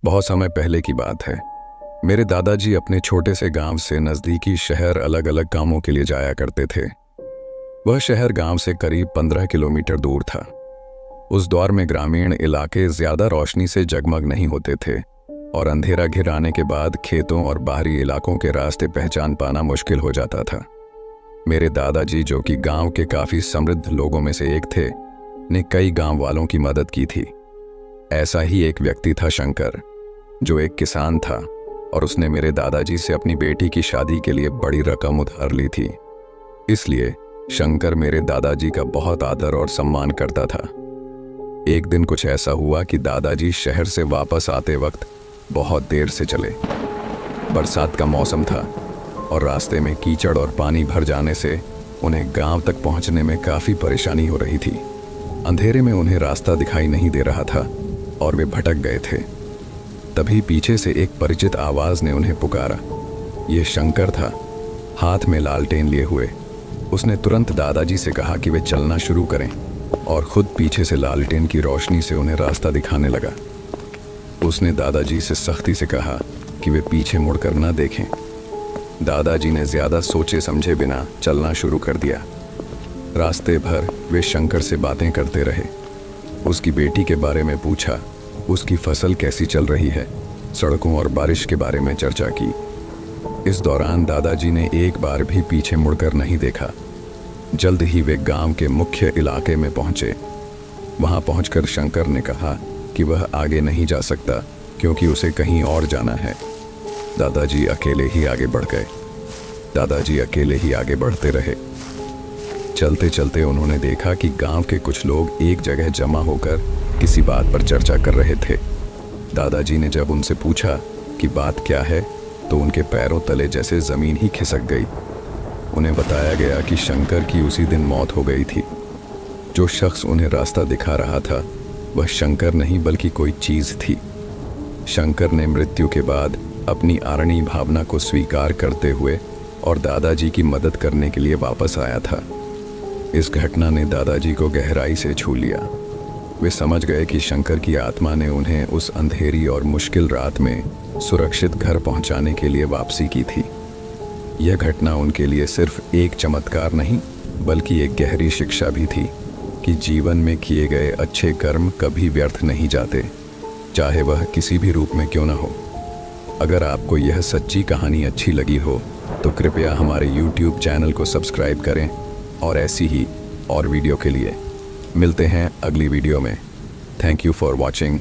बहुत समय पहले की बात है। मेरे दादाजी अपने छोटे से गांव से नज़दीकी शहर अलग अलग कामों के लिए जाया करते थे। वह शहर गांव से करीब 15 किलोमीटर दूर था। उस दौर में ग्रामीण इलाके ज़्यादा रोशनी से जगमग नहीं होते थे और अंधेरा घिर आने के बाद खेतों और बाहरी इलाकों के रास्ते पहचान पाना मुश्किल हो जाता था। मेरे दादाजी, जो कि गांव के काफ़ी समृद्ध लोगों में से एक थे, ने कई गांव वालों की मदद की थी। ऐसा ही एक व्यक्ति था शंकर, जो एक किसान था और उसने मेरे दादाजी से अपनी बेटी की शादी के लिए बड़ी रकम उधार ली थी। इसलिए शंकर मेरे दादाजी का बहुत आदर और सम्मान करता था। एक दिन कुछ ऐसा हुआ कि दादाजी शहर से वापस आते वक्त बहुत देर से चले। बरसात का मौसम था और रास्ते में कीचड़ और पानी भर जाने से उन्हें गांव तक पहुंचने में काफ़ी परेशानी हो रही थी। अंधेरे में उन्हें रास्ता दिखाई नहीं दे रहा था और वे भटक गए थे। तभी पीछे से एक परिचित आवाज़ ने उन्हें पुकारा। ये शंकर था, हाथ में लालटेन लिए हुए। उसने तुरंत दादाजी से कहा कि वे चलना शुरू करें और खुद पीछे से लालटेन की रोशनी से उन्हें रास्ता दिखाने लगा। उसने दादाजी से सख्ती से कहा कि वे पीछे मुड़कर न देखें। दादाजी ने ज़्यादा सोचे समझे बिना चलना शुरू कर दिया। रास्ते भर वे शंकर से बातें करते रहे। उसकी बेटी के बारे में पूछा, उसकी फसल कैसी चल रही है, सड़कों और बारिश के बारे में चर्चा की। इस दौरान दादाजी ने एक बार भी पीछे मुड़कर नहीं देखा। जल्द ही वे गांव के मुख्य इलाके में पहुंचे। वहां पहुंचकर शंकर ने कहा कि वह आगे नहीं जा सकता क्योंकि उसे कहीं और जाना है। दादाजी अकेले ही आगे बढ़ गए। दादाजी अकेले ही आगे बढ़ते रहे। चलते चलते उन्होंने देखा कि गांव के कुछ लोग एक जगह जमा होकर किसी बात पर चर्चा कर रहे थे। दादाजी ने जब उनसे पूछा कि बात क्या है, तो उनके पैरों तले जैसे ज़मीन ही खिसक गई। उन्हें बताया गया कि शंकर की उसी दिन मौत हो गई थी। जो शख्स उन्हें रास्ता दिखा रहा था वह शंकर नहीं बल्कि कोई चीज़ थी। शंकर ने मृत्यु के बाद अपनी आरणी भावना को स्वीकार करते हुए और दादाजी की मदद करने के लिए वापस आया था। इस घटना ने दादाजी को गहराई से छू लिया। वे समझ गए कि शंकर की आत्मा ने उन्हें उस अंधेरी और मुश्किल रात में सुरक्षित घर पहुंचाने के लिए वापसी की थी। यह घटना उनके लिए सिर्फ एक चमत्कार नहीं बल्कि एक गहरी शिक्षा भी थी कि जीवन में किए गए अच्छे कर्म कभी व्यर्थ नहीं जाते, चाहे वह किसी भी रूप में क्यों न हो। अगर आपको यह सच्ची कहानी अच्छी लगी हो तो कृपया हमारे YouTube चैनल को सब्सक्राइब करें और ऐसी ही और वीडियो के लिए मिलते हैं अगली वीडियो में। Thank you for watching.